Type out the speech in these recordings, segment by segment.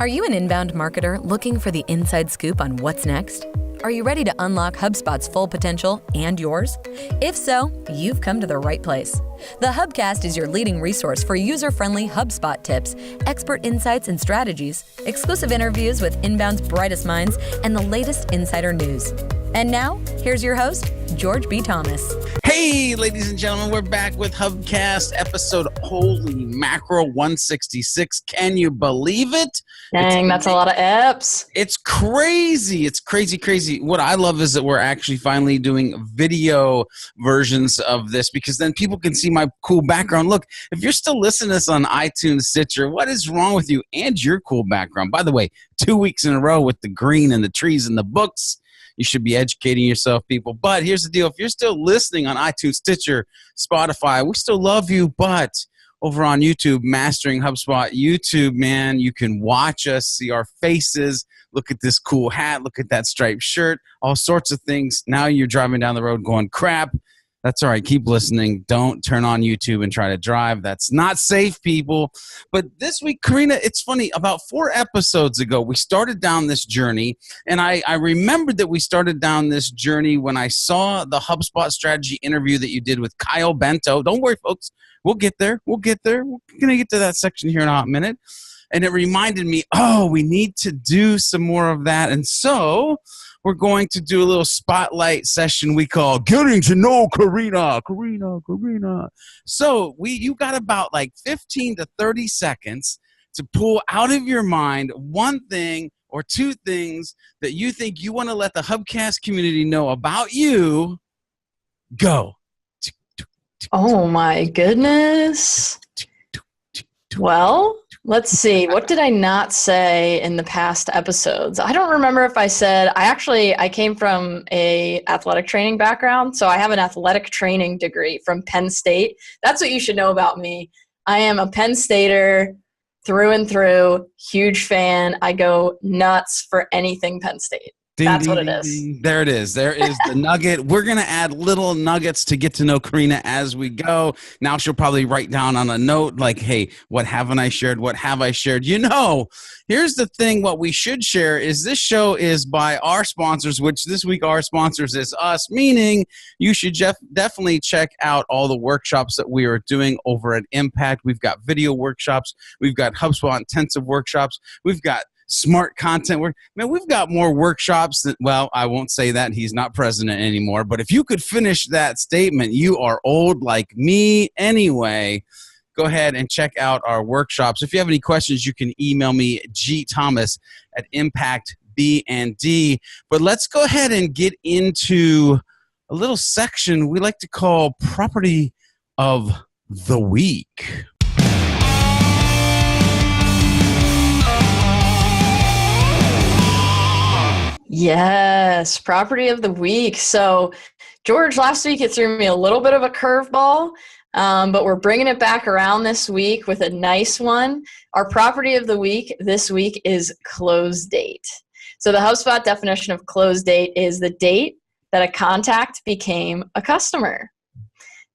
Are you an inbound marketer looking for the inside scoop on what's next? Are you ready to unlock HubSpot's full potential and yours? If so, you've come to the right place. The Hubcast is your leading resource for user-friendly HubSpot tips, expert insights and strategies, exclusive interviews with inbound's brightest minds, and the latest insider news. And now, here's your host, George B. Thomas. Hey, ladies and gentlemen, we're back with Hubcast episode, holy mackerel, 166. Can you believe it? Dang, that's a lot of eps. It's crazy. It's crazy. What I love is that we're actually finally doing video versions of this because then people can see my cool background. Look, if you're still listening to this on iTunes, Stitcher, what is wrong with you and your cool background? By the way, 2 weeks in a row with the green and the trees and the books. You should be educating yourself, people. But here's the deal. If you're still listening on iTunes, Stitcher, Spotify, we still love you. But over on YouTube, Mastering HubSpot YouTube, man, you can watch us, see our faces, look at this cool hat, look at that striped shirt, all sorts of things. Now you're driving down the road going, crap. That's all right. Keep listening. Don't turn on YouTube and try to drive. That's not safe, people. But this week, Karina, it's funny. About 4 episodes ago, we started down this journey. And I remembered that we started down this journey when I saw the HubSpot strategy interview that you did with Kyle Bento. Don't worry, folks. We'll get there. We're going to get to that section here in a hot minute. And it reminded me, we need to do some more of that. And so we're going to do a little spotlight session we call Getting to Know Karina. So you got about like 15 to 30 seconds to pull out of your mind one thing or 2 things that you think you want to let the Hubcast community know about you. Go. Oh my goodness. Well, let's see. What did I not say in the past episodes? I don't remember if I said, I came from a athletic training background. So I have an athletic training degree from Penn State. That's what you should know about me. I am a Penn Stater through and through, huge fan. I go nuts for anything Penn State. That's what it is. There it is. There is the nugget. We're going to add little nuggets to get to know Karina as we go. Now she'll probably write down on a note like, hey, what haven't I shared? What have I shared? Here's the thing. What we should share is this show is by our sponsors, which this week our sponsors is us, meaning you should definitely check out all the workshops that we are doing over at Impact. We've got video workshops. We've got HubSpot intensive workshops. We've got smart content work. Man, we've got more workshops that, well, I won't say that. He's not president anymore. But if you could finish that statement, you are old like me anyway. Go ahead and check out our workshops. If you have any questions, you can email me, gthomas@impactbnd. But let's go ahead and get into a little section we like to call Property of the Week. Yes, property of the week. So, George, last week it threw me a little bit of a curveball, but we're bringing it back around this week with a nice one. Our property of the week this week is close date. So the HubSpot definition of close date is the date that a contact became a customer.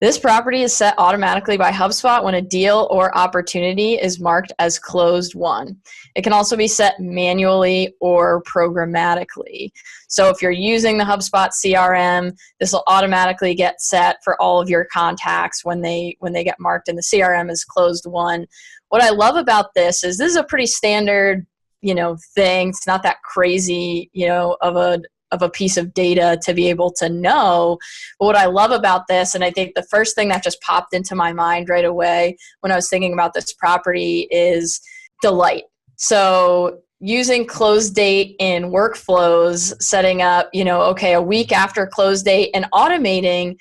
This property is set automatically by HubSpot when a deal or opportunity is marked as closed won. It can also be set manually or programmatically. So if you're using the HubSpot CRM, this will automatically get set for all of your contacts when they get marked in the CRM as closed won. What I love about this is a pretty standard, thing. It's not that crazy, of a piece of data to be able to know. But what I love about this, and I think the first thing that just popped into my mind right away when I was thinking about this property is delight. So using close date in workflows, setting up, a week after close date and automating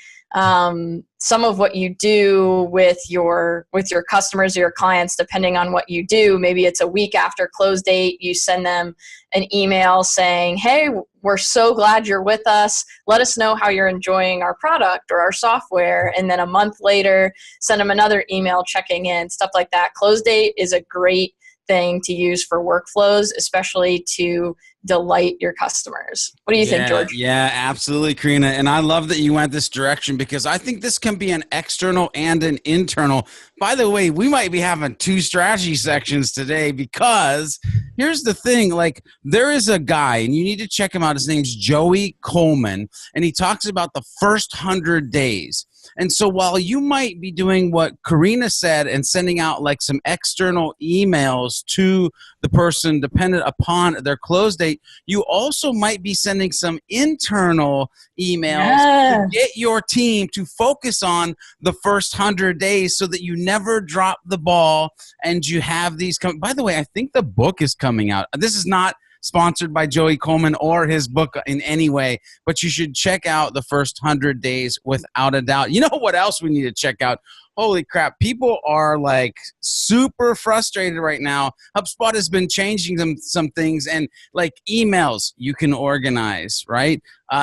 some of what you do with your customers or your clients, depending on what you do. Maybe it's a week after close date, you send them an email saying, hey, we're so glad you're with us. Let us know how you're enjoying our product or our software. And then a month later, send them another email checking in, stuff like that. Close date is a great thing to use for workflows, especially to delight your customers. What do you think, George? Yeah, absolutely, Karina. And I love that you went this direction because I think this can be an external and an internal. By the way, we might be having 2 strategy sections today because here's the thing. Like, there is a guy, and you need to check him out. His name's Joey Coleman, and he talks about the first 100 days. And so while you might be doing what Karina said and sending out like some external emails to the person dependent upon their close date, you also might be sending some internal emails to get your team to focus on the first 100 days so that you never drop the ball and you have these come. By the way, I think the book is coming out. This is not sponsored by Joey Coleman or his book in any way, but you should check out the first 100 days without a doubt. You know what else we need to check out? Holy crap, people are like super frustrated right now. HubSpot has been changing some things, and like emails you can organize, right?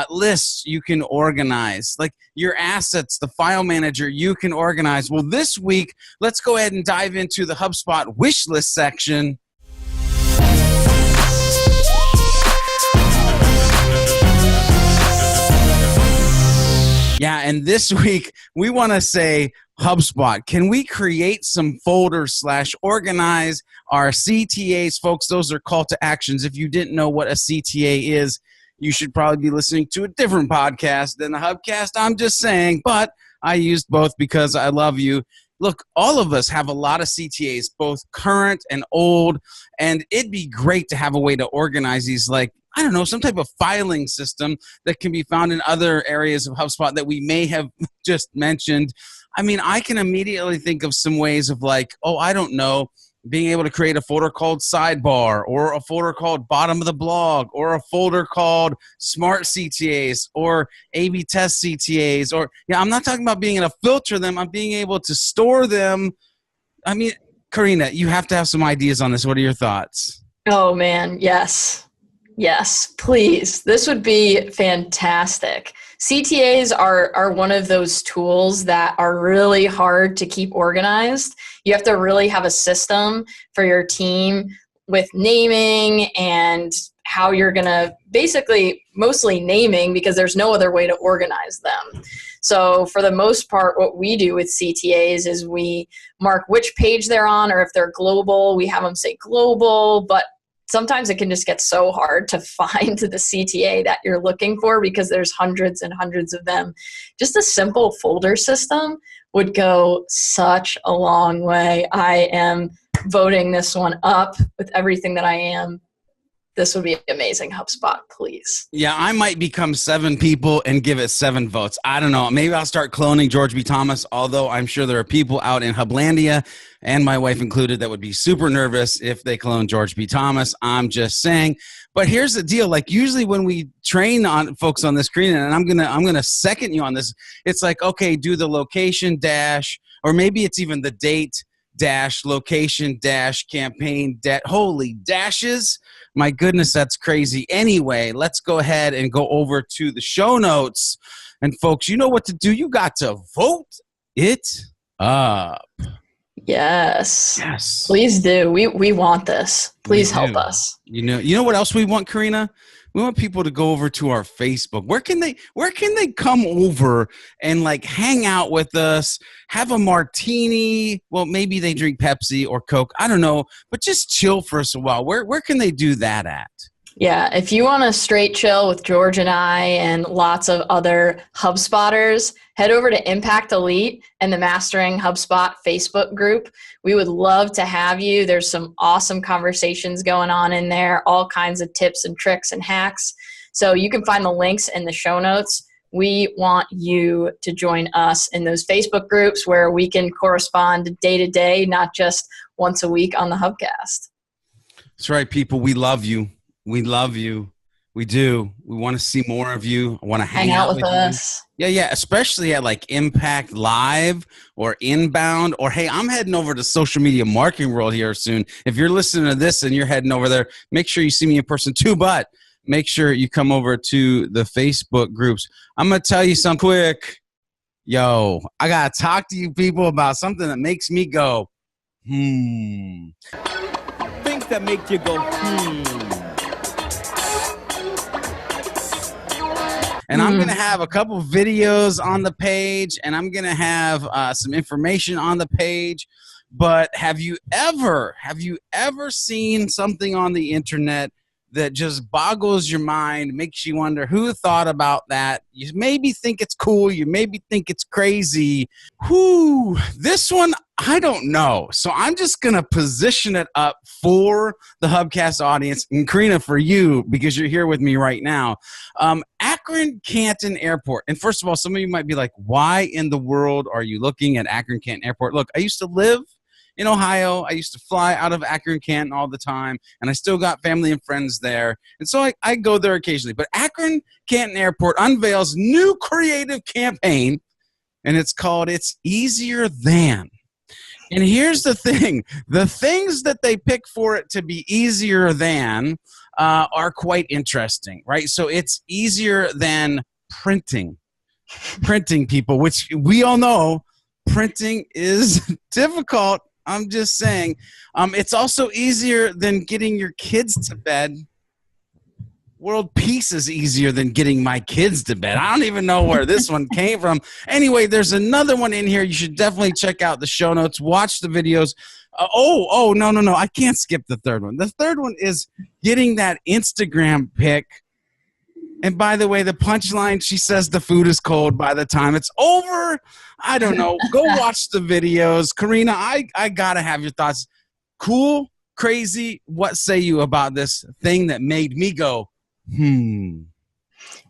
Lists you can organize, like your assets, the file manager you can organize. Well, this week, let's go ahead and dive into the HubSpot wish list section. Yeah, and this week, we want to say, HubSpot, can we create some folders / organize our CTAs? Folks, those are call to actions. If you didn't know what a CTA is, you should probably be listening to a different podcast than the Hubcast. I'm just saying, but I used both because I love you. Look, all of us have a lot of CTAs, both current and old, and it'd be great to have a way to organize these, like, I don't know, some type of filing system that can be found in other areas of HubSpot that we may have just mentioned. I mean, I can immediately think of some ways of like, oh, I don't know, being able to create a folder called sidebar, or a folder called bottom of the blog, or a folder called smart CTAs, or A/B test CTAs, or I'm not talking about being able to filter them. I'm being able to store them. I mean, Karina, you have to have some ideas on this. What are your thoughts? Oh man, yes. Yes, please. This would be fantastic. CTAs are one of those tools that are really hard to keep organized. You have to really have a system for your team with naming and how you're going to basically mostly naming, because there's no other way to organize them. So for the most part, what we do with CTAs is we mark which page they're on, or if they're global, we have them say global, but sometimes it can just get so hard to find the CTA that you're looking for because there's hundreds and hundreds of them. Just a simple folder system would go such a long way. I am voting this one up with everything that I am. This would be amazing, HubSpot, please. Yeah, I might become 7 people and give it 7 votes. I don't know. Maybe I'll start cloning George B. Thomas, although I'm sure there are people out in Hublandia, and my wife included, that would be super nervous if they clone George B. Thomas. I'm just saying. But here's the deal. Like, usually when we train on folks on the screen, and I'm gonna second you on this, it's like, okay, do the location dash, or maybe it's even the date dash, location dash, campaign dash. Holy dashes. My goodness, that's crazy. Anyway, let's go ahead and go over to the show notes. And folks, you know what to do. You got to vote it up. Yes. Yes. Please do. We want this. Please help us. You know what else we want, Karina? We want people to go over to our Facebook. Where can they come over and like hang out with us, have a martini? Well, maybe they drink Pepsi or Coke. I don't know, but just chill for us a while. Where can they do that at? Yeah, if you want to straight chill with George and I and lots of other HubSpotters, head over to Impact Elite and the Mastering HubSpot Facebook group. We would love to have you. There's some awesome conversations going on in there, all kinds of tips and tricks and hacks. So you can find the links in the show notes. We want you to join us in those Facebook groups where we can correspond day to day, not just once a week on the Hubcast. That's right, people. We love you. We love you. We do. We want to see more of you. I want to hang out with us. Yeah. Especially at like Impact Live or Inbound, or hey, I'm heading over to Social Media Marketing World here soon. If you're listening to this and you're heading over there, make sure you see me in person too, but make sure you come over to the Facebook groups. I'm going to tell you something quick. Yo, I got to talk to you people about something that makes me go, Things that make you go, And I'm going to have a couple videos on the page, and I'm going to have some information on the page. But have you ever seen something on the internet that just boggles your mind, makes you wonder who thought about that? You maybe think it's cool, you maybe think it's crazy. This one, I don't know. So I'm just going to position it up for the Hubcast audience, and Karina, for you, because you're here with me right now. Akron Canton Airport. And first of all, some of you might be like, why in the world are you looking at Akron Canton Airport? Look, I used to live in Ohio. I used to fly out of Akron Canton all the time, and I still got family and friends there. And so I go there occasionally. But Akron Canton Airport unveils new creative campaign, and it's called It's Easier Than. And here's the thing. The things that they pick for it to be easier than are quite interesting, right? So it's easier than printing. Printing, people, which we all know printing is difficult. I'm just saying. It's also easier than getting your kids to bed. World peace is easier than getting my kids to bed. I don't even know where this one came from. Anyway, there's another one in here. You should definitely check out the show notes. Watch the videos. No. I can't skip the third one. The third one is getting that Instagram pic. And by the way, the punchline, she says the food is cold by the time it's over. I don't know. Go watch the videos. Karina, I got to have your thoughts. Cool, crazy. What say you about this thing that made me go, You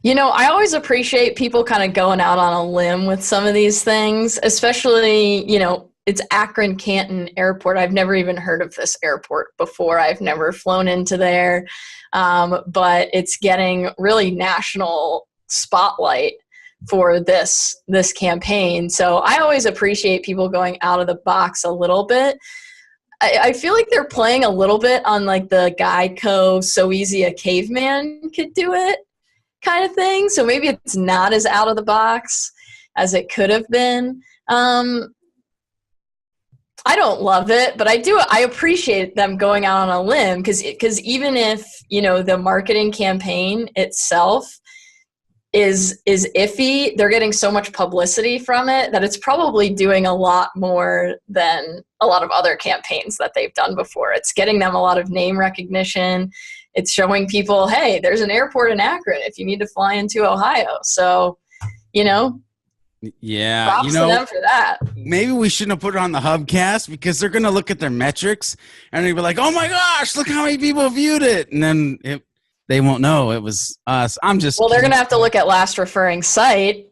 know, I always appreciate people kind of going out on a limb with some of these things, especially, it's Akron Canton Airport. I've never even heard of this airport before. I've never flown into there, but it's getting really national spotlight for this campaign. So I always appreciate people going out of the box a little bit. I feel like they're playing a little bit on like the Geico "so easy a caveman could do it" kind of thing. So maybe it's not as out of the box as it could have been. I don't love it, but I appreciate them going out on a limb because even if, the marketing campaign itself is iffy, they're getting so much publicity from it that it's probably doing a lot more than a lot of other campaigns that they've done before. It's getting them a lot of name recognition. It's showing people, hey, there's an airport in Akron if you need to fly into Ohio. So, yeah, props to them for that. Maybe we shouldn't have put it on the Hubcast because they're going to look at their metrics and they'll be like, oh my gosh, look how many people viewed it. And then they won't know it was us. Well, they're going to have to look at last referring site.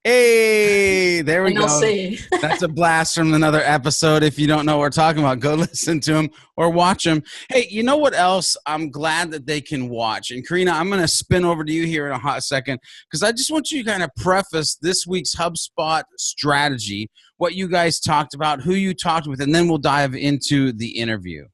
Hey, there we go. See. That's a blast from another episode. If you don't know what we're talking about, go listen to them or watch them. Hey, you know what else I'm glad that they can watch? And Karina, I'm going to spin over to you here in a hot second because I just want you to kind of preface this week's HubSpot strategy, what you guys talked about, who you talked with, and then we'll dive into the interview.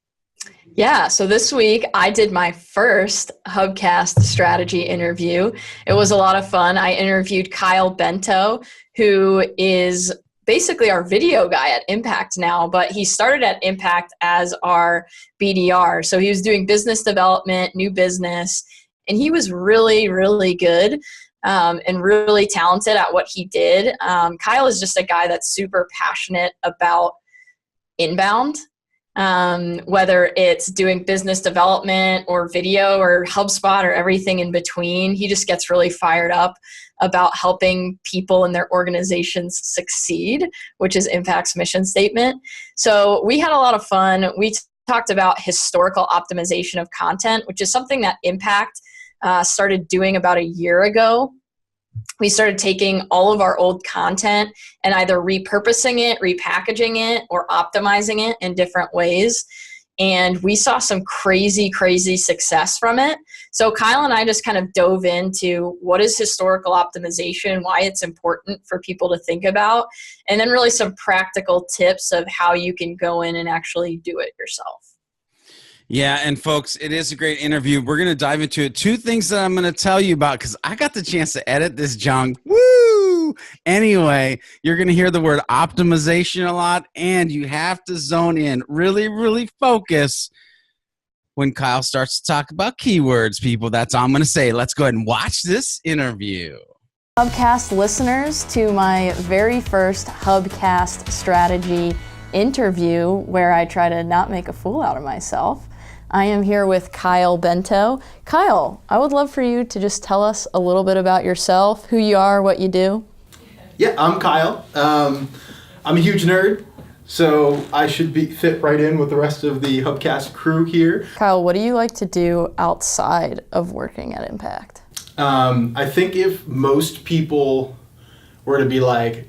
Yeah, so this week I did my first Hubcast strategy interview. It was a lot of fun. I interviewed Kyle Bento, who is basically our video guy at Impact now, but he started at Impact as our BDR. So he was doing business development, new business, and he was really, really good and really talented at what he did. Kyle is just a guy that's super passionate about inbound. Whether it's doing business development or video or HubSpot or everything in between, he just gets really fired up about helping people in their organizations succeed, which is Impact's mission statement. So we had a lot of fun. We talked about historical optimization of content, which is something that Impact started doing about a year ago. We started taking all of our old content and either repurposing it, repackaging it, or optimizing it in different ways. And we saw some crazy, crazy success from it. So Kyle and I just kind of dove into what is historical optimization, why it's important for people to think about, and then really some practical tips of how you can go in and actually do it yourself. Yeah, and folks, it is a great interview. We're going to dive into it. Two things that I'm going to tell you about because I got the chance to edit this junk. Woo! Anyway, you're going to hear the word optimization a lot, and you have to zone in, really, really focus when Kyle starts to talk about keywords, people. That's all I'm going to say. Let's go ahead and watch this interview. Hubcast listeners, to my very first Hubcast strategy interview where I try to not make a fool out of myself. I am here with Kyle Bento. Kyle, I would love for you to just tell us a little bit about yourself, who you are, what you do. Yeah, I'm Kyle. I'm a huge nerd, so I should fit right in with the rest of the Hubcast crew here. Kyle, what do you like to do outside of working at Impact? I think if most people were to be like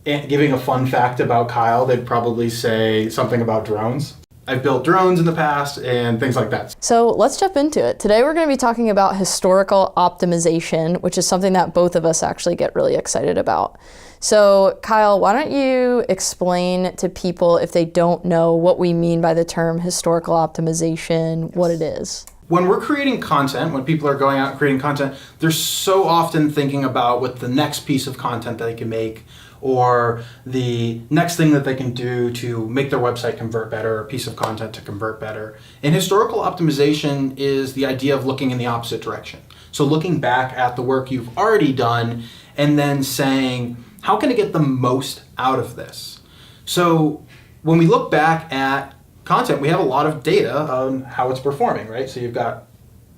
giving a fun fact about Kyle, they'd probably say something about drones. I've built drones in the past and things like that. So let's jump into it. Today we're going to be talking about historical optimization, which is something that both of us actually get really excited about. So Kyle, why don't you explain to people, if they don't know, what we mean by the term historical optimization, what it is? When we're creating content, when people are going out and creating content, they're so often thinking about what the next piece of content that they can make, or the next thing that they can do to make their website convert better, or a piece of content to convert better. And historical optimization is the idea of looking in the opposite direction. So looking back at the work you've already done and then saying, how can I get the most out of this? So when we look back at content, we have a lot of data on how it's performing, right? So you've got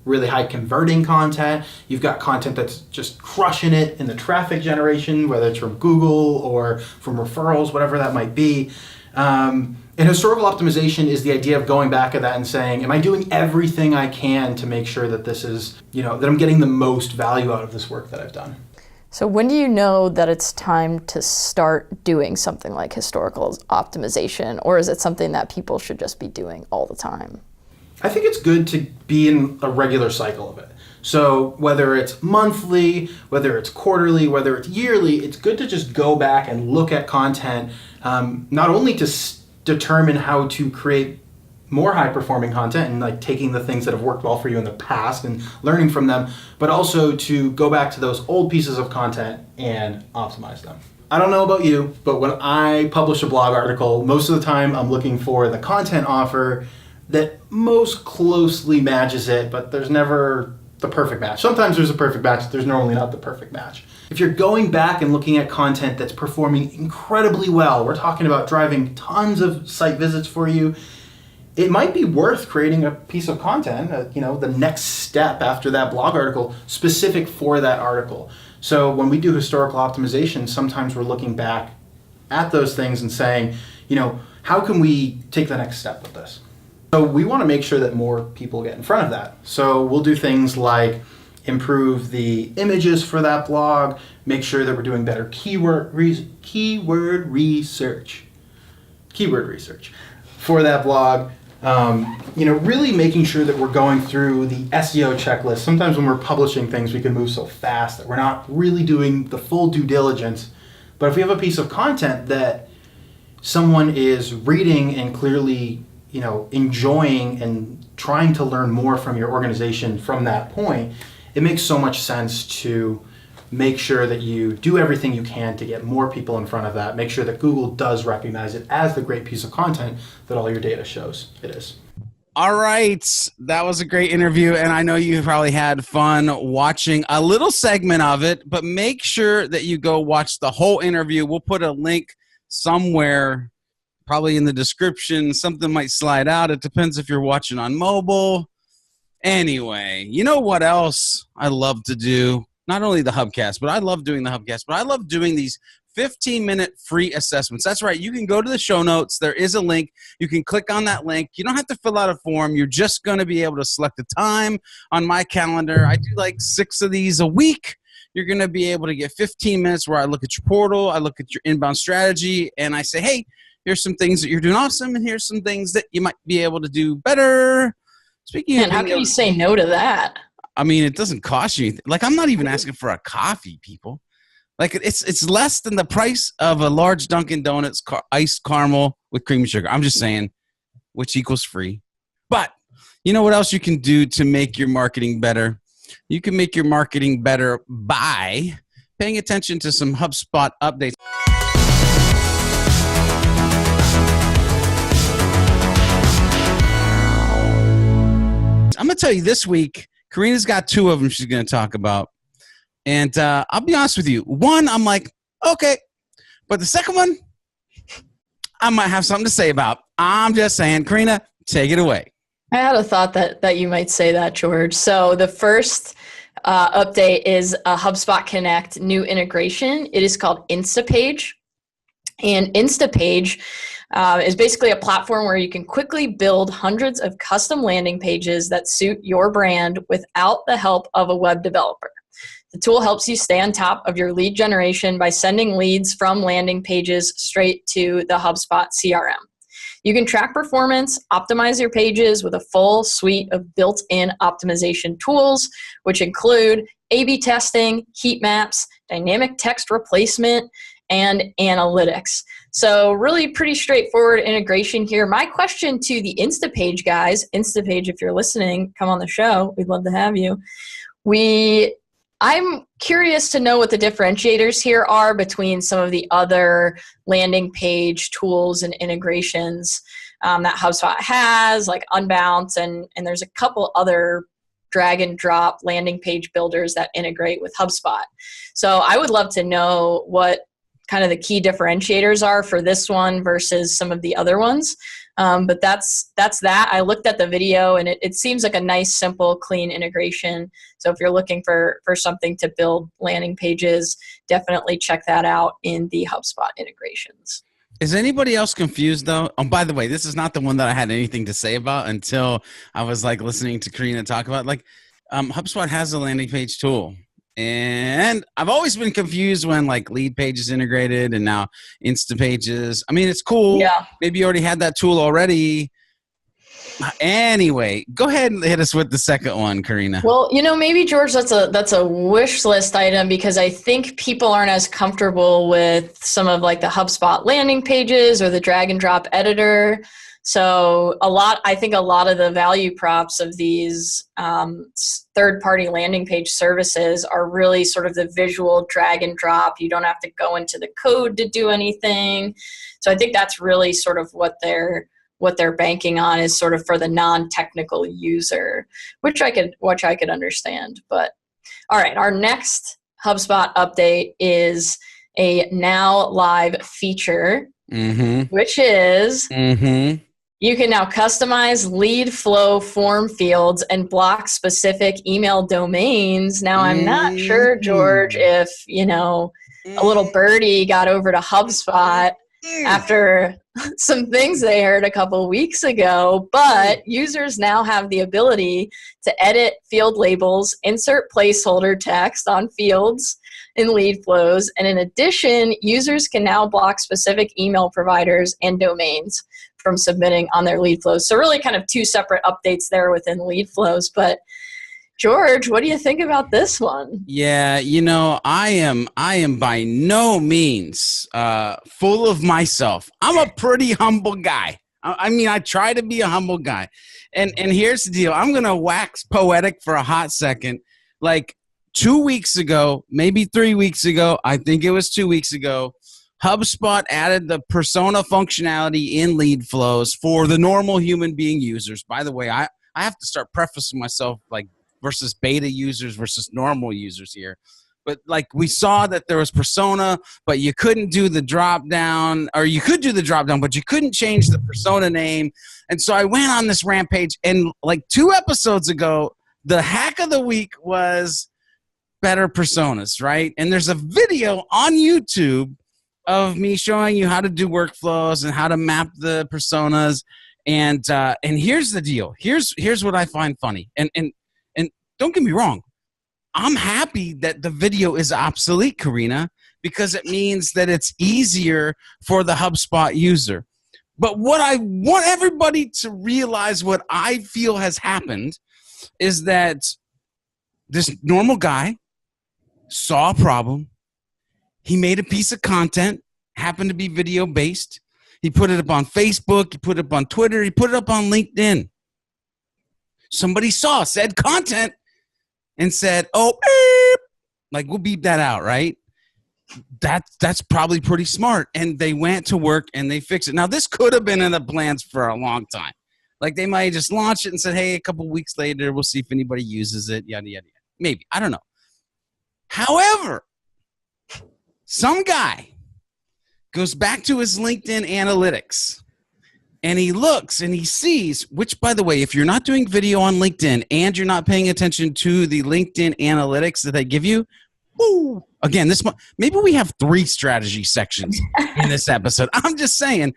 really high converting content. You've got content that's just crushing it in the traffic generation, whether it's from Google or from referrals, whatever that might be. And historical optimization is the idea of going back at that and saying, am I doing everything I can to make sure that this is, that I'm getting the most value out of this work that I've done? So when do you know that it's time to start doing something like historical optimization, or is it something that people should just be doing all the time? I think it's good to be in a regular cycle of it. So whether it's monthly, whether it's quarterly, whether it's yearly, it's good to just go back and look at content, not only to determine how to create more high performing content and like taking the things that have worked well for you in the past and learning from them, but also to go back to those old pieces of content and optimize them. I don't know about you, but when I publish a blog article, most of the time I'm looking for the content offer that most closely matches it, but there's never the perfect match. Sometimes there's a perfect match, there's normally not the perfect match. If you're going back and looking at content that's performing incredibly well, we're talking about driving tons of site visits for you, it might be worth creating a piece of content, the next step after that blog article, specific for that article. So when we do historical optimization, sometimes we're looking back at those things and saying, how can we take the next step with this? So we want to make sure that more people get in front of that. So we'll do things like improve the images for that blog, make sure that we're doing better keyword research for that blog. Really making sure that we're going through the SEO checklist. Sometimes when we're publishing things, we can move so fast that we're not really doing the full due diligence. But if we have a piece of content that someone is reading and clearly enjoying and trying to learn more from your organization from that point, it makes so much sense to make sure that you do everything you can to get more people in front of that. Make sure that Google does recognize it as the great piece of content that all your data shows it is. All right. That was a great interview, and I know you probably had fun watching a little segment of it, but make sure that you go watch the whole interview. We'll put a link somewhere, probably in the description. Something might slide out. It depends if you're watching on mobile. Anyway, you know what else I love to do? Not only the Hubcast, but I love doing the Hubcast, but I love doing these 15-minute free assessments. That's right. You can go to the show notes. There is a link. You can click on that link. You don't have to fill out a form. You're just going to be able to select a time on my calendar. I do like 6 of these a week. You're going to be able to get 15 minutes where I look at your portal, I look at your inbound strategy, and I say, hey, here's some things that you're doing awesome, and here's some things that you might be able to do better. Speaking of, how can you say no to that? I mean, it doesn't cost you anything. Like, I'm not even asking for a coffee, people. Like, it's less than the price of a large Dunkin' Donuts iced caramel with cream and sugar. I'm just saying, which equals free. But you know what else you can do to make your marketing better? You can make your marketing better by paying attention to some HubSpot updates. I'm going to tell you this week, Karina's got 2 of them she's going to talk about. And I'll be honest with you. One, I'm like, okay. But the second one, I might have something to say about. I'm just saying, Karina, take it away. I had a thought that you might say that, George. So the first update is a HubSpot Connect new integration. It is called Instapage. And Instapage is basically a platform where you can quickly build hundreds of custom landing pages that suit your brand without the help of a web developer. The tool helps you stay on top of your lead generation by sending leads from landing pages straight to the HubSpot CRM. You can track performance, optimize your pages with a full suite of built-in optimization tools, which include A/B testing, heat maps, dynamic text replacement, and analytics. So really pretty straightforward integration here. My question to the Instapage guys, Instapage, if you're listening, come on the show. We'd love to have you. I'm curious to know what the differentiators here are between some of the other landing page tools and integrations that HubSpot has, like Unbounce, and there's a couple other drag and drop landing page builders that integrate with HubSpot. So I would love to know what kind of the key differentiators are for this one versus some of the other ones. But that's that. I looked at the video and it seems like a nice, simple, clean integration. So if you're looking for something to build landing pages, definitely check that out in the HubSpot integrations. Is anybody else confused though? Oh, by the way, this is not the one that I had anything to say about until I was like listening to Karina talk about HubSpot has a landing page tool. And I've always been confused when like Lead Page is integrated and now Instapages. I mean, it's cool. Yeah. Maybe you already had that tool already. Anyway, go ahead and hit us with the second one, Karina. Well, maybe George, that's a wish list item because I think people aren't as comfortable with some of like the HubSpot landing pages or the drag and drop editor. So I think a lot of the value props of these third-party landing page services are really sort of the visual drag and drop. You don't have to go into the code to do anything. So I think that's really sort of what they're banking on is sort of for the non-technical user, which I could understand. But all right, our next HubSpot update is a now live feature, which is you can now customize lead flow form fields and block specific email domains. Now, I'm not sure, George, if, a little birdie got over to HubSpot after some things they heard a couple weeks ago, but users now have the ability to edit field labels, insert placeholder text on fields in lead flows, and in addition, users can now block specific email providers and domains from submitting on their lead flows. So really kind of two separate updates there within lead flows. But George, what do you think about this one? Yeah, I am by no means full of myself. I'm a pretty humble guy. I mean, I try to be a humble guy. And here's the deal. I'm going to wax poetic for a hot second. Like 2 weeks ago, maybe 3 weeks ago, I think it was 2 weeks ago, HubSpot added the persona functionality in lead flows for the normal human being users. By the way, I have to start prefacing myself like versus beta users versus normal users here. But like we saw that there was persona, but you couldn't do the drop down, or you could do the drop down, but you couldn't change the persona name. And so I went on this rampage, and like 2 episodes ago, the hack of the week was better personas, right? And there's a video on YouTube of me showing you how to do workflows and how to map the personas. And here's the deal. Here's what I find funny. And don't get me wrong. I'm happy that the video is obsolete, Karina, because it means that it's easier for the HubSpot user. But what I want everybody to realize, what I feel has happened, is that this normal guy saw a problem. He made a piece of content, happened to be video based. He put it up on Facebook. He put it up on Twitter. He put it up on LinkedIn. Somebody saw said content and said, oh, beep. Like, we'll beep that out, right? That's probably pretty smart. And they went to work and they fixed it. Now, this could have been in the plans for a long time. Like, they might have just launched it and said, hey, a couple weeks later, we'll see if anybody uses it, yada, yada, yada. Maybe. I don't know. However, some guy goes back to his LinkedIn analytics, and he looks and he sees, which, by the way, if you're not doing video on LinkedIn and you're not paying attention to the LinkedIn analytics that they give you, woo, again, maybe we have 3 strategy sections in this episode. I'm just saying,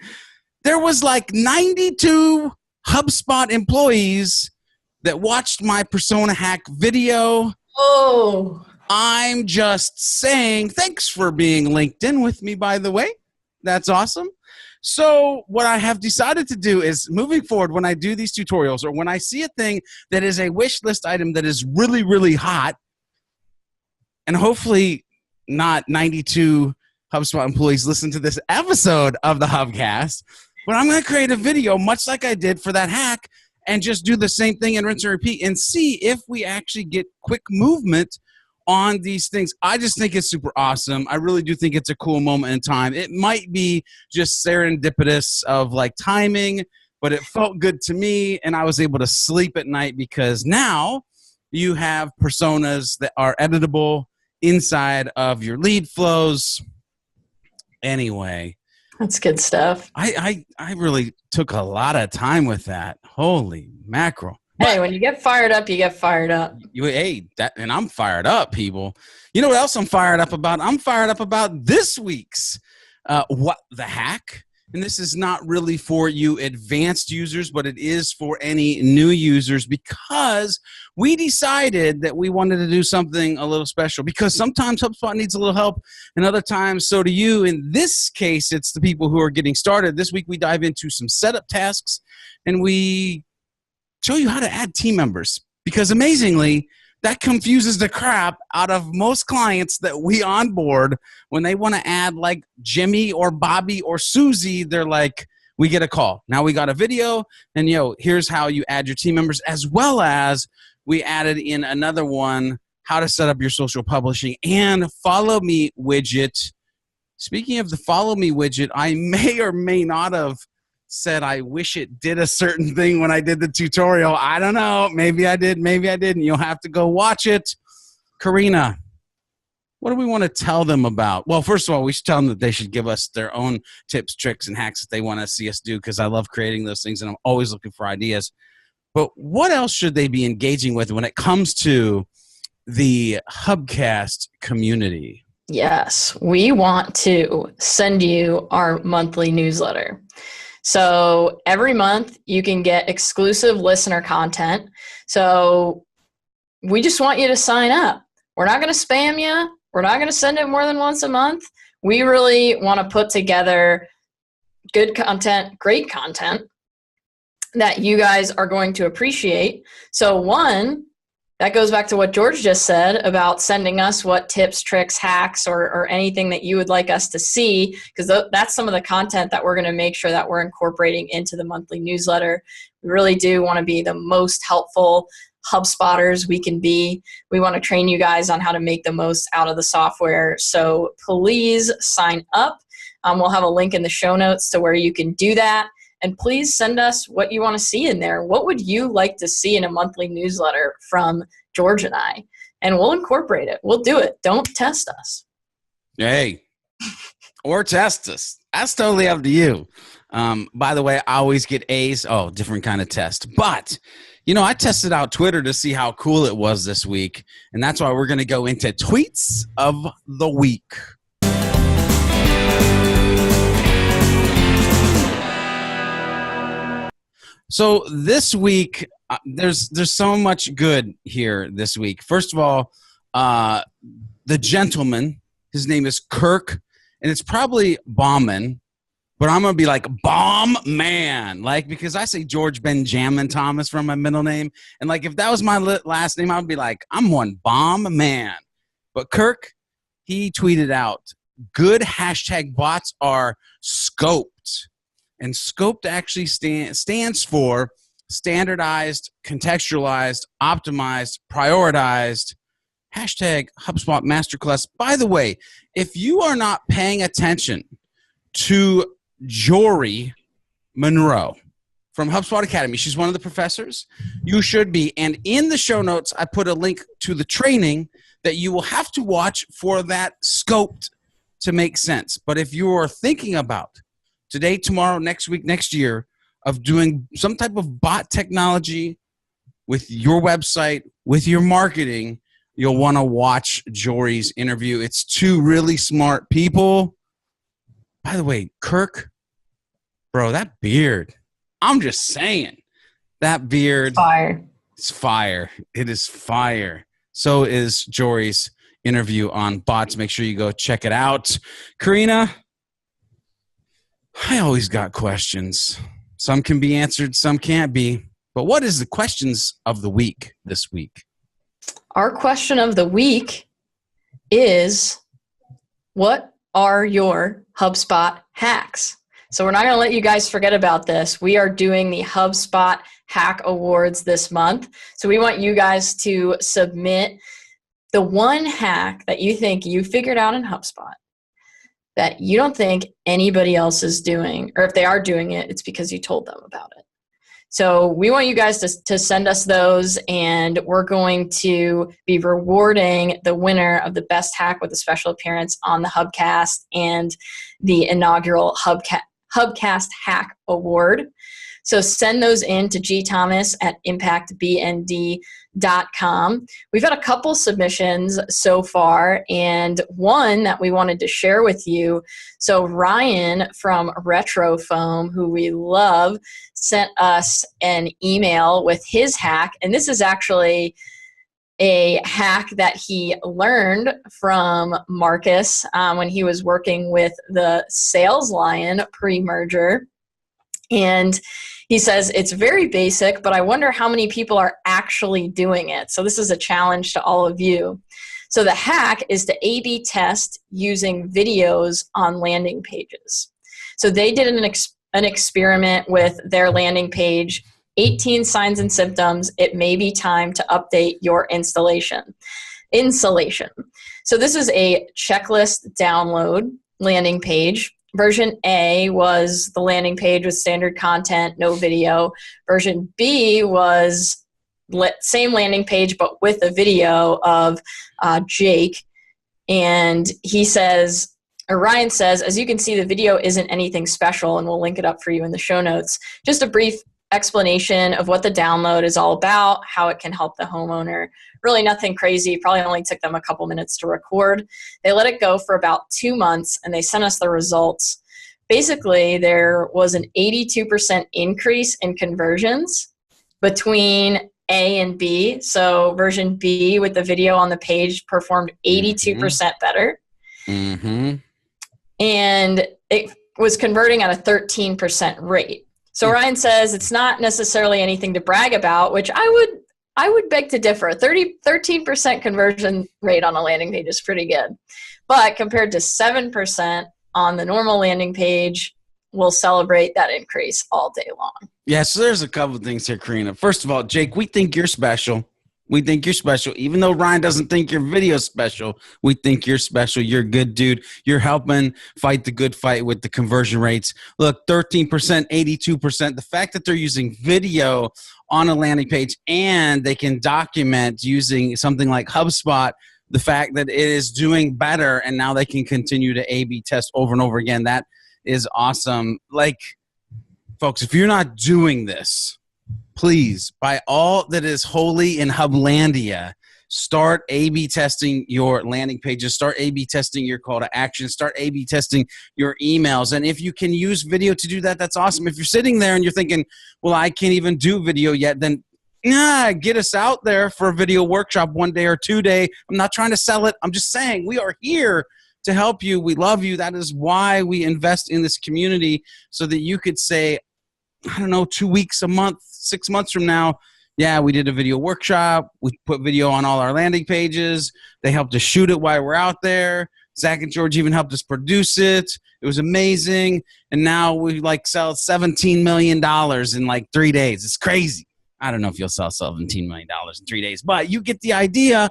there was like 92 HubSpot employees that watched my persona hack video. Oh, I'm just saying, thanks for being LinkedIn with me, by the way. That's awesome. So what I have decided to do is, moving forward, when I do these tutorials or when I see a thing that is a wish list item that is really, really hot, and hopefully not 92 HubSpot employees listen to this episode of the Hubcast, but I'm going to create a video much like I did for that hack and just do the same thing and rinse and repeat and see if we actually get quick movement on these things. I just think it's super awesome. I really do think it's a cool moment in time. It might be just serendipitous of like timing, but it felt good to me, and I was able to sleep at night because now you have personas that are editable inside of your lead flows. Anyway, that's good stuff. I really took a lot of time with that. Holy mackerel. Hey, when you get fired up, you get fired up. And I'm fired up, people. You know what else I'm fired up about? I'm fired up about this week's What the Hack. And this is not really for you advanced users, but it is for any new users, because we decided that we wanted to do something a little special, because sometimes HubSpot needs a little help and other times so do you. In this case, it's the people who are getting started. This week we dive into some setup tasks and we show you how to add team members, because amazingly, that confuses the crap out of most clients that we onboard. When they want to add like Jimmy or Bobby or Susie, they're like, we get a call. Now we got a video, and here's how you add your team members, as well as we added in another one, how to set up your social publishing and follow me widget. Speaking of the follow me widget, I may or may not have said I wish it did a certain thing when I did the tutorial. I don't know. Maybe I did. Maybe I didn't. You'll have to go watch it. Karina, what do we want to tell them about? Well, first of all, we should tell them that they should give us their own tips, tricks, and hacks that they want to see us do, because I love creating those things and I'm always looking for ideas. But what else should they be engaging with when it comes to the Hubcast community? Yes, we want to send you our monthly newsletter. So every month you can get exclusive listener content. So we just want you to sign up. We're not going to spam you. We're not going to send it more than once a month. We really want to put together good content, great content that you guys are going to appreciate. So one, that goes back to what George just said about sending us what tips, tricks, hacks, or anything that you would like us to see, because that's some of the content that we're going to make sure that we're incorporating into the monthly newsletter. We really do want to be the most helpful HubSpotters we can be. We want to train you guys on how to make the most out of the software. So please sign up. We'll have a link in the show notes to where you can do that. And please send us what you want to see in there. What would you like to see in a monthly newsletter from George and I? And we'll incorporate it. We'll do it. Don't test us. Hey, or test us. That's totally up to you. By the way, I always get A's. Oh, different kind of test. But, I tested out Twitter to see how cool it was this week. And that's why we're going to go into tweets of the week. So this week, there's so much good here this week. First of all, the gentleman, his name is Kirk, and it's probably Bauman, but I'm going to be like Bomb Man, because I say George Benjamin Thomas from my middle name. And if that was my last name, I would be like, I'm one Bomb Man. But Kirk, he tweeted out, good hashtag bots are scoped. And scoped actually stands for standardized, contextualized, optimized, prioritized. Hashtag HubSpot Masterclass. By the way, if you are not paying attention to Jory Monroe from HubSpot Academy, she's one of the professors, you should be. And in the show notes, I put a link to the training that you will have to watch for that scoped to make sense. But if you are thinking about today, tomorrow, next week, next year of doing some type of bot technology with your website, with your marketing, you'll want to watch Jory's interview. It's two really smart people. By the way, Kirk, bro, that beard, I'm just saying, that beard, Fire. it's fire. It is fire. So is Jory's interview on bots. Make sure you go check it out. Karina, I always got questions. Some can be answered, some can't be. But what is the questions of the week this week? Our question of the week is, what are your HubSpot hacks? So we're not going to let you guys forget about this. We are doing the HubSpot Hack Awards this month. So we want you guys to submit the one hack that you think you figured out in HubSpot that you don't think anybody else is doing, or if they are doing it, it's because you told them about it. So we want you guys to send us those, and we're going to be rewarding the winner of the best hack with a special appearance on the Hubcast and the inaugural Hubcast Hack Award. So send those in to gthomas@impactbnd.com. We've had a couple submissions so far, and one that we wanted to share with you. So Ryan from Retro Foam, who we love, sent us an email with his hack. And this is actually a hack that he learned from Marcus when he was working with the Sales Lion pre-merger. And he says, it's very basic, but I wonder how many people are actually doing it. So this is a challenge to all of you. So the hack is to A/B test using videos on landing pages. So they did an experiment with their landing page, 18 signs and symptoms. It may be time to update your insulation. So this is a checklist download landing page. Version A was the landing page with standard content, no video. Version B was same landing page, but with a video of Jake. And he says, or Ryan says, as you can see, the video isn't anything special, and we'll link it up for you in the show notes. Just a brief explanation of what the download is all about, how it can help the homeowner. Really nothing crazy. Probably only took them a couple minutes to record. They let it go for about 2 months, and they sent us the results. Basically, there was an 82% increase in conversions between A and B. So version B with the video on the page performed 82% better. Mm-hmm. And it was converting at a 13% rate. So Ryan says it's not necessarily anything to brag about, which I would beg to differ. 13% conversion rate on a landing page is pretty good. But compared to 7% on the normal landing page, we'll celebrate that increase all day long. Yeah, so there's a couple of things here, Karina. First of all, Jake, we think you're special. We think you're special. Even though Ryan doesn't think your video's special, we think you're special. You're a good dude. You're helping fight the good fight with the conversion rates. Look, 13%, 82%. The fact that they're using video on a landing page and they can document using something like HubSpot, the fact that it is doing better and now they can continue to A/B test over and over again, that is awesome. Like, folks, if you're not doing this, please, by all that is holy in Hublandia, start A/B testing your landing pages, start A/B testing your call to action, start A/B testing your emails. And if you can use video to do that, that's awesome. If you're sitting there and you're thinking, well, I can't even do video yet, then get us out there for a video workshop 1 day or 2 day. I'm not trying to sell it. I'm just saying we are here to help you. We love you. That is why we invest in this community, so that you could say, I don't know, 2 weeks, a month, 6 months from now, yeah, we did a video workshop. We put video on all our landing pages. They helped us shoot it while we're out there. Zach and George even helped us produce it. It was amazing. And now we sell $17 million in 3 days. It's crazy. I don't know if you'll sell $17 million in 3 days, but you get the idea.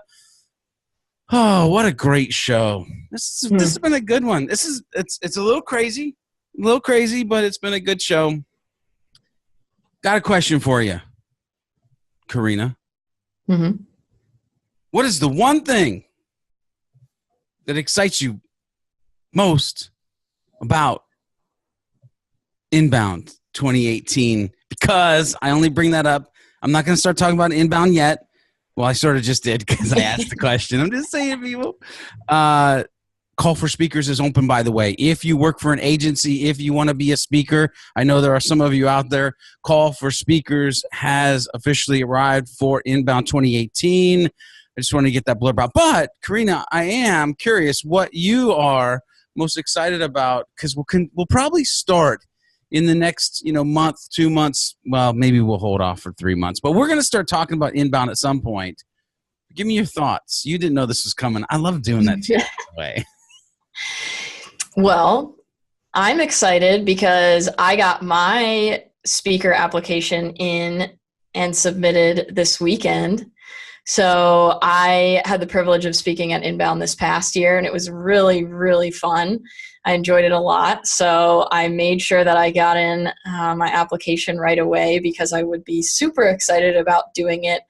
Oh, what a great show. This has been a good one. It's a little crazy, but it's been a good show. Got a question for you, Karina. Mm-hmm. What is the one thing that excites you most about Inbound 2018? Because I only bring that up. I'm not going to start talking about Inbound yet. Well, I sort of just did because I asked the question. I'm just saying, people. Call for speakers is open, by the way. If you work for an agency, if you want to be a speaker, I know there are some of you out there. Call for speakers has officially arrived for Inbound 2018. I just want to get that blurb out. But, Karina, I am curious what you are most excited about, because we'll probably start in the next month, 2 months. Well, maybe we'll hold off for 3 months. But we're going to start talking about Inbound at some point. Give me your thoughts. You didn't know this was coming. I love doing that to you, by the way. Well, I'm excited because I got my speaker application in and submitted this weekend. So I had the privilege of speaking at Inbound this past year, and it was really, really fun. I enjoyed it a lot. So I made sure that I got in my application right away because I would be super excited about doing it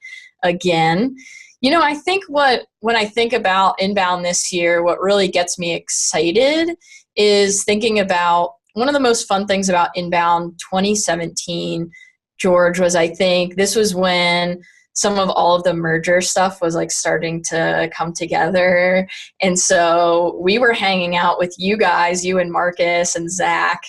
again. I think when I think about Inbound this year, what really gets me excited is thinking about one of the most fun things about Inbound 2017, George, was I think this was when some of all of the merger stuff was like starting to come together. And so we were hanging out with you guys, you and Marcus and Zach,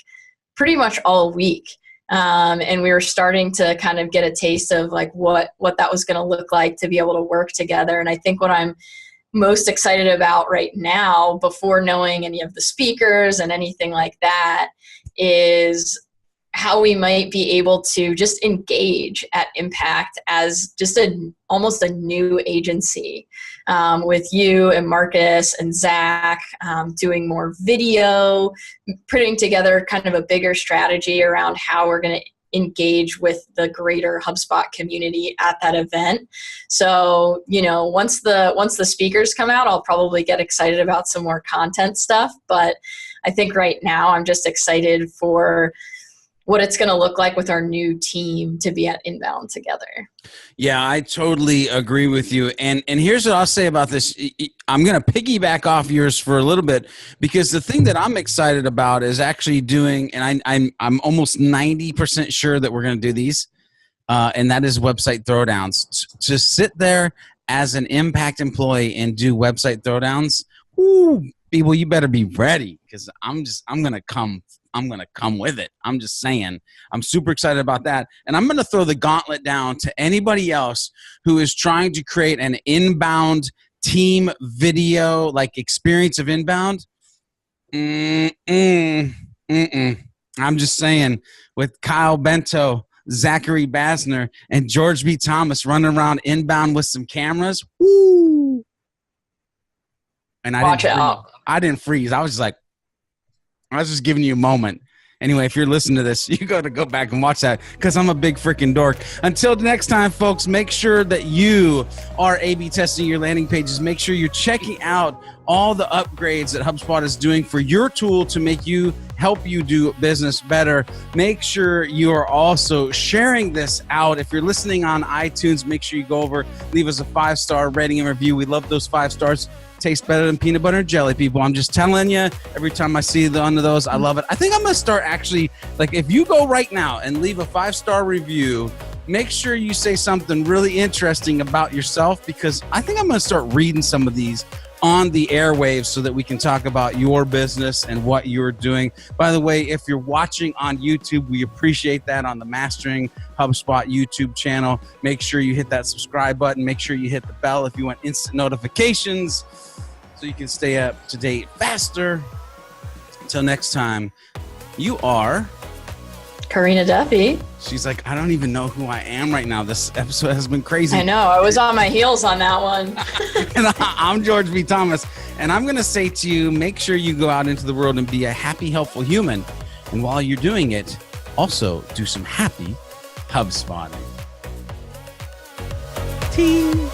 pretty much all week. And we were starting to kind of get a taste of like what that was going to look like to be able to work together. And I think what I'm most excited about right now, before knowing any of the speakers and anything like that, is how we might be able to just engage at Impact as just almost a new agency, with you and Marcus and Zach, doing more video, putting together kind of a bigger strategy around how we're going to engage with the greater HubSpot community at that event. So, once the speakers come out, I'll probably get excited about some more content stuff. But I think right now I'm just excited for what it's going to look like with our new team to be at Inbound together. Yeah, I totally agree with you. And here's what I'll say about this. I'm going to piggyback off yours for a little bit, because the thing that I'm excited about is actually doing, and I'm almost 90% sure that we're going to do these, and that is website throwdowns. To sit there as an Impact employee and do website throwdowns, people, you better be ready, because I'm going to come with it. I'm just saying, I'm super excited about that. And I'm going to throw the gauntlet down to anybody else who is trying to create an Inbound team video, like experience of Inbound. I'm just saying, with Kyle Bento, Zachary Basner, and George B. Thomas running around Inbound with some cameras. Woo! And I didn't freeze. I was just like, I was just giving you a moment. Anyway, if you're listening to this, you got to go back and watch that, because I'm a big freaking dork. Until next time, folks, make sure that you are A/B testing your landing pages. Make sure you're checking out all the upgrades that HubSpot is doing for your tool to help you do business better. Make sure you are also sharing this out. If you're listening on iTunes, make sure you go over, leave us a 5-star rating and review. We love those 5 stars. Tastes better than peanut butter and jelly, people. I'm just telling you, every time I see one of those, I love it. I think I'm going to start actually, like, if you go right now and leave a 5-star review, make sure you say something really interesting about yourself, because I think I'm going to start reading some of these on the airwaves so that we can talk about your business and what you're doing. By the way, if you're watching on YouTube, we appreciate that, on the Mastering HubSpot YouTube channel. Make sure you hit that subscribe button. Make sure you hit the bell if you want instant notifications, so you can stay up to date faster. Until next time, you are Karina Duffy. She's like, I don't even know who I am right now. This episode has been crazy. I know. I was on my heels on that one. And I'm George B. Thomas. And I'm going to say to you, make sure you go out into the world and be a happy, helpful human. And while you're doing it, also do some happy HubSpotting. Team.